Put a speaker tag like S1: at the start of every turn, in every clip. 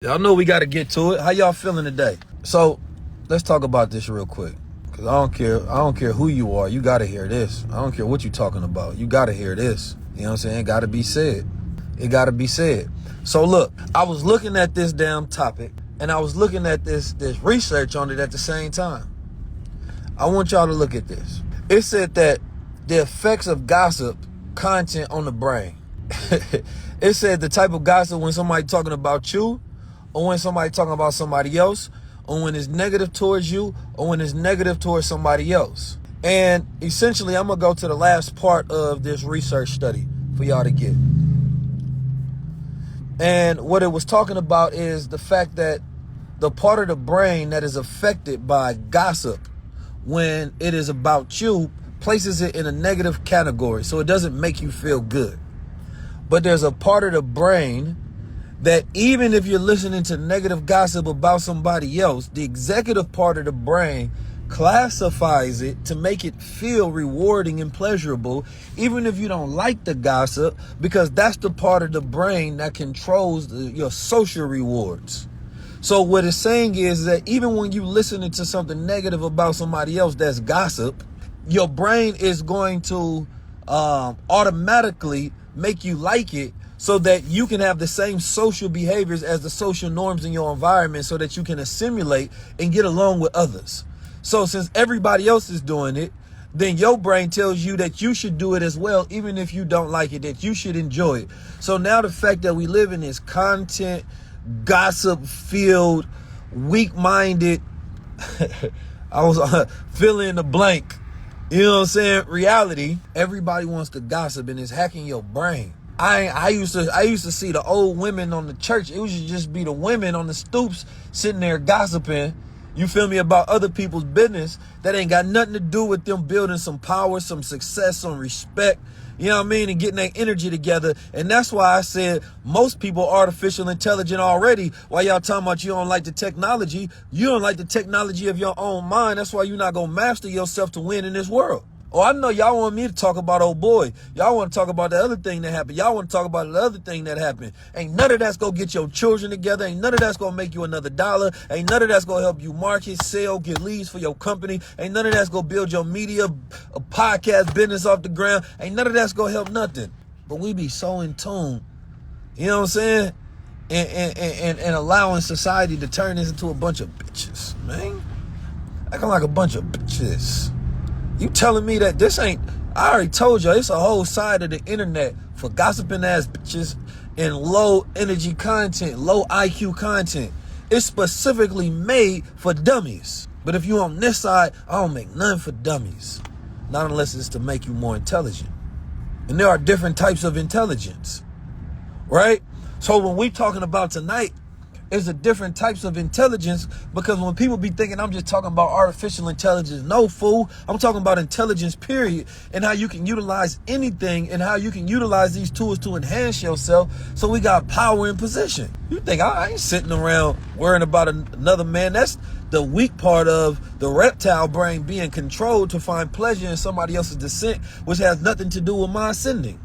S1: Y'all know we got to get to it. How y'all feeling today? So let's talk about this real quick. Cause I don't care who you are. You got to hear this. I don't care what you talking about. You got to hear this. You know what I'm saying? It got to be said. It got to be said. So look, I was looking at this damn topic and I was looking at this research on it at the same time. I want y'all to look at this. It said that the effects of gossip content on the brain. It said the type of gossip when somebody talking about you, or when somebody talking about somebody else, or when it's negative towards you, or when it's negative towards somebody else. And essentially, I'm going to go to the last part of this research study for y'all to get. And what it was talking about is the fact that the part of the brain that is affected by gossip when it is about you places it in a negative category, so it doesn't make you feel good. But there's a part of the brain that even if you're listening to negative gossip about somebody else, the executive part of the brain classifies it to make it feel rewarding and pleasurable, even if you don't like the gossip, because that's the part of the brain that controls your social rewards. So what it's saying is that even when you listening to something negative about somebody else that's gossip, your brain is going to automatically make you like it, so that you can have the same social behaviors as the social norms in your environment, so that you can assimilate and get along with others. So since everybody else is doing it, then your brain tells you that you should do it as well, even if you don't like it, that you should enjoy it. So now the fact that we live in this content, gossip-filled, weak-minded, I was fill in the blank, you know what I'm saying, reality, everybody wants to gossip and it's hacking your brain. I used to see the old women on the church. It would just be the women on the stoops sitting there gossiping, you feel me, about other people's business that ain't got nothing to do with them building some power, some success, some respect, you know what I mean, and getting their energy together. And that's why I said most people are artificial intelligent already. While y'all talking about you don't like the technology, you don't like the technology of your own mind. That's why you're not going to master yourself to win in this world. Oh, I know y'all want me to talk about old boy. Y'all want to talk about the other thing that happened. Y'all want to talk about the other thing that happened. Ain't none of that's going to get your children together. Ain't none of that's going to make you another dollar. Ain't none of that's going to help you market, sell, get leads for your company. Ain't none of that's going to build your media, a podcast business off the ground. Ain't none of that's going to help nothing. But we be so in tune, you know what I'm saying? And allowing society to turn this into a bunch of bitches, man. Acting like a bunch of bitches. You telling me that this ain't, I already told you, it's a whole side of the internet for gossiping ass bitches and low energy content, low IQ content. It's specifically made for dummies. But if you on this side, I don't make none for dummies. Not unless it's to make you more intelligent. And there are different types of intelligence, right? So when we talking about tonight, it's the different types of intelligence, because when people be thinking I'm just talking about artificial intelligence, no, fool, I'm talking about intelligence, period, and how you can utilize anything and how you can utilize these tools to enhance yourself, so we got power and position. You think I ain't sitting around worrying about another man? That's the weak part of the reptile brain being controlled to find pleasure in somebody else's descent, which has nothing to do with my ascending.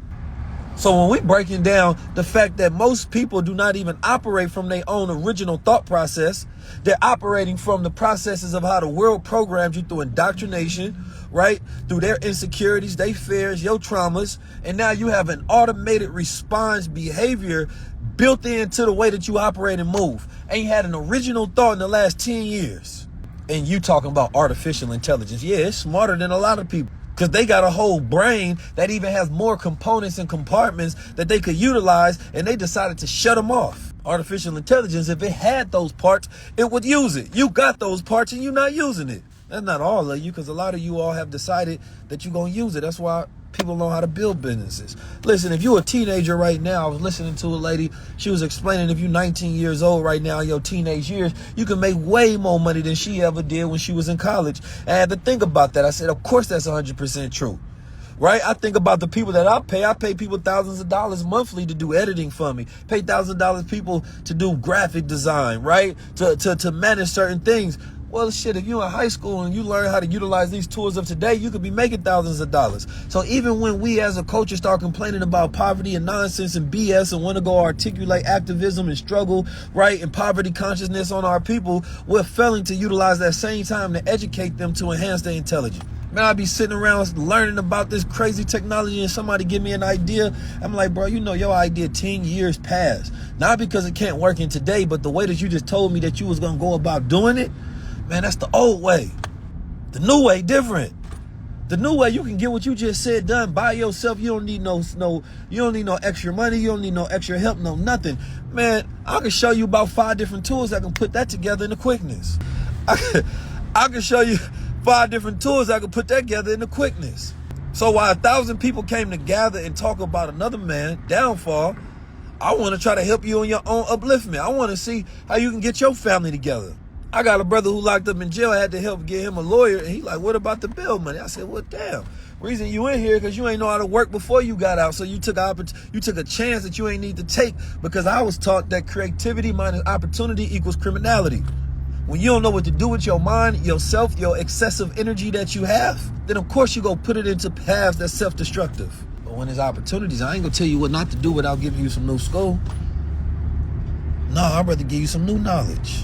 S1: So when we breaking down the fact that most people do not even operate from their own original thought process, they're operating from the processes of how the world programs you through indoctrination, right? Through their insecurities, their fears, your traumas. And now you have an automated response behavior built into the way that you operate and move. Ain't had an original thought in the last 10 years. And you talking about artificial intelligence. Yeah, it's smarter than a lot of people, because they got a whole brain that even has more components and compartments that they could utilize, and they decided to shut them off. Artificial intelligence, if it had those parts, it would use it. You got those parts and you're not using it. That's not all of you, because a lot of you all have decided that you're going to use it. That's why people know how to build businesses. Listen, if you're a teenager right now, I was listening to a lady, she was explaining if you're 19 years old right now in your teenage years, you can make way more money than she ever did when she was in college. And I had to think about that. I said, of course that's 100% true. Right? I think about the people that I pay people thousands of dollars monthly to do editing for me, pay $1,000 people to do graphic design, right? To manage certain things. Well, shit, if you're in high school and you learn how to utilize these tools of today, you could be making thousands of dollars. So even when we as a culture start complaining about poverty and nonsense and BS and want to go articulate activism and struggle, right, and poverty consciousness on our people, we're failing to utilize that same time to educate them to enhance their intelligence. Man, I'd be sitting around learning about this crazy technology and somebody give me an idea. I'm like, bro, you know your idea 10 years past. Not because it can't work in today, but the way that you just told me that you was going to go about doing it, man, that's the old way. The new way, different. The new way, you can get what you just said done by yourself. You don't need no extra money. You don't need no extra help, no nothing. Man, I can show you about 5 different tools that can put that together in the quickness. I can show you 5 different tools that can put that together in the quickness. So while 1,000 people came to gather and talk about another man's downfall, I want to try to help you on your own upliftment. I want to see how you can get your family together. I got a brother who locked up in jail. I had to help get him a lawyer. And he like, what about the bail money? I said, well, damn. Reason you in here because you ain't know how to work before you got out. So you took a chance that you ain't need to take, because I was taught that creativity minus opportunity equals criminality. When you don't know what to do with your mind, yourself, your excessive energy that you have, then of course you go put it into paths that's self-destructive. But when there's opportunities, I ain't gonna tell you what not to do without giving you some new school. No, I'd rather give you some new knowledge.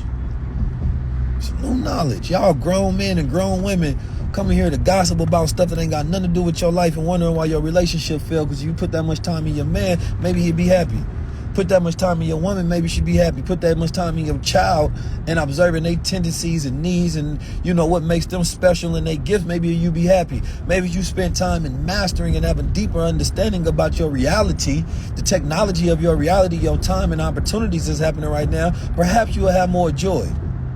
S1: Some new knowledge. Y'all grown men and grown women coming here to gossip about stuff that ain't got nothing to do with your life and wondering why your relationship failed because you put that much time in your man, maybe he'd be happy. Put that much time in your woman, maybe she'd be happy. Put that much time in your child and observing their tendencies and needs and you know what makes them special and their gift, maybe you be happy. Maybe you spend time in mastering and having deeper understanding about your reality, the technology of your reality, your time and opportunities that's happening right now. Perhaps you will have more joy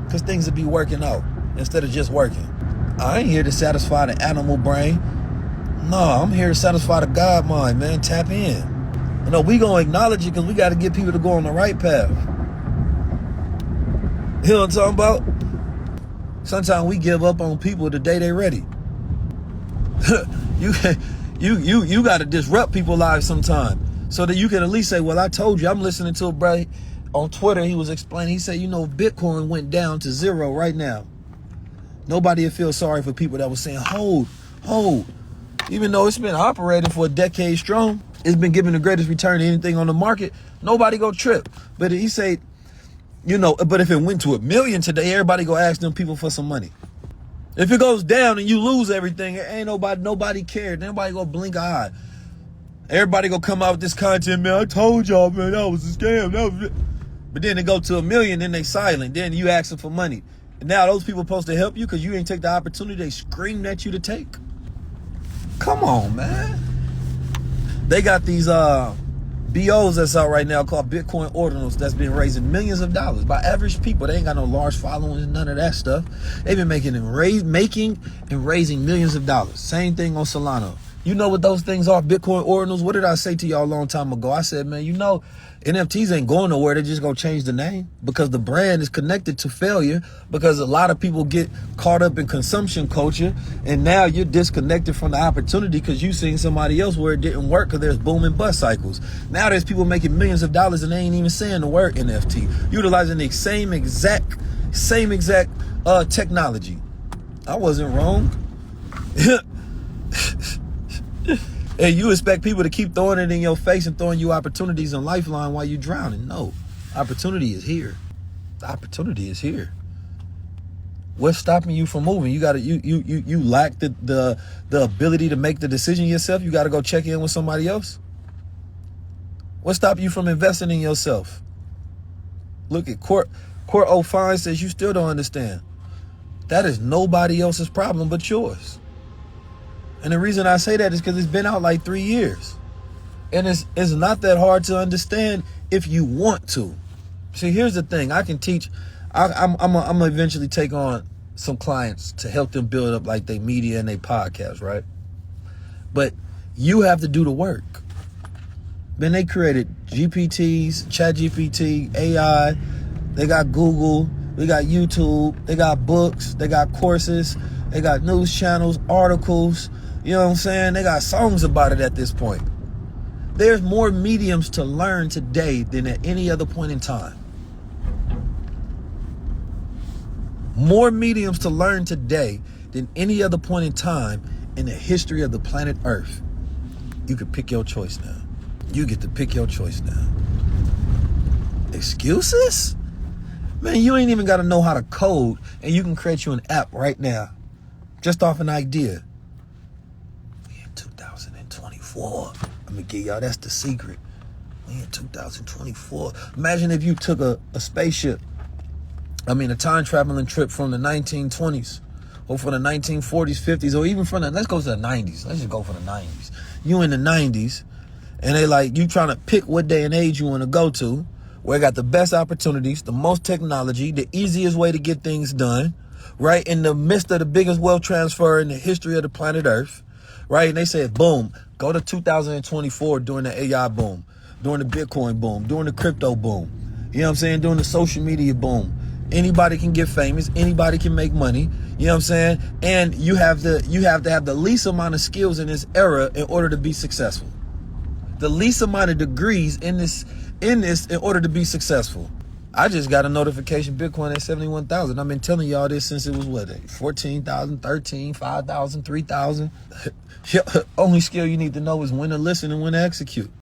S1: because things will be working out instead of just working. I ain't here to satisfy the animal brain. No, I'm here to satisfy the God mind, man. Tap in. You know, we gonna acknowledge it because we got to get people to go on the right path. You know what I'm talking about? Sometimes we give up on people the day they're ready. You got to disrupt people's lives sometime so that you can at least say, well, I told you. I'm listening to a brother on Twitter. He was explaining. He said, you know, Bitcoin went down to 0 right now. Nobody would feel sorry for people that was saying, hold. Even though it's been operating for a decade strong, it's been giving the greatest return to anything on the market. Nobody go trip. But he said, you know, but if it went to 1 million today, everybody go ask them people for some money. If it goes down and you lose everything, ain't nobody cared. Nobody go blink an eye. Everybody go come out with this content, man. I told y'all, man, that was a scam. But then they go to 1 million, then they silent. Then you ask them for money. And now those people supposed to help you because you ain't take the opportunity they screamed at you to take. Come on, man. They got these BOs that's out right now called Bitcoin Ordinals that's been raising millions of dollars by average people. They ain't got no large followings, none of that stuff. They've been making and raising millions of dollars. Same thing on Solana. You know what those things are, Bitcoin Ordinals? What did I say to y'all a long time ago? I said, man, you know, NFTs ain't going nowhere. They're just going to change the name because the brand is connected to failure because a lot of people get caught up in consumption culture and now you're disconnected from the opportunity because you seen somebody else where it didn't work because there's boom and bust cycles. Now there's people making millions of dollars and they ain't even saying the word NFT, utilizing the same exact technology. I wasn't wrong. And you expect people to keep throwing it in your face and throwing you opportunities and lifeline while you're drowning. No, opportunity is here. The opportunity is here. What's stopping you from moving? You lack the ability to make the decision yourself. You got to go check in with somebody else. What's stopping you from investing in yourself? Look at Court O'Fine says you still don't understand. That is nobody else's problem but yours. And the reason I say that is because it's been out like 3 years. And it's not that hard to understand if you want to. See, here's the thing. I can teach. I'm going to eventually take on some clients to help them build up like their media and their podcast, right? But you have to do the work. Then they created GPTs, ChatGPT, AI. They got Google. They got YouTube. They got books. They got courses. They got news channels, articles. You know what I'm saying? They got songs about it at this point. There's more mediums to learn today than at any other point in time. More mediums to learn today than any other point in time in the history of the planet Earth. You can pick your choice now. You get to pick your choice now. Excuses? Man, you ain't even got to know how to code, and you can create you an app right now, just off an idea. We in 2024. Let me give y'all, that's the secret. We in 2024. Imagine if you took a spaceship, a time-traveling trip from the 1920s, or from the 1940s, 50s, or even from let's go to the 90s. Let's just go for the 90s. You in the 90s, and they like, you trying to pick what day and age you want to go to, where it got the best opportunities, the most technology, the easiest way to get things done, right? In the midst of the biggest wealth transfer in the history of the planet Earth, right? And they said, boom, go to 2024 during the AI boom, during the Bitcoin boom, during the crypto boom. You know what I'm saying? During the social media boom. Anybody can get famous. Anybody can make money. You know what I'm saying? And you have to have the least amount of skills in this era in order to be successful. The least amount of degrees in this in order to be successful. I just got a notification Bitcoin at 71,000. I've been telling y'all this since it was 14,000, 13, 5,000, 3,000. Only skill you need to know is when to listen and when to execute.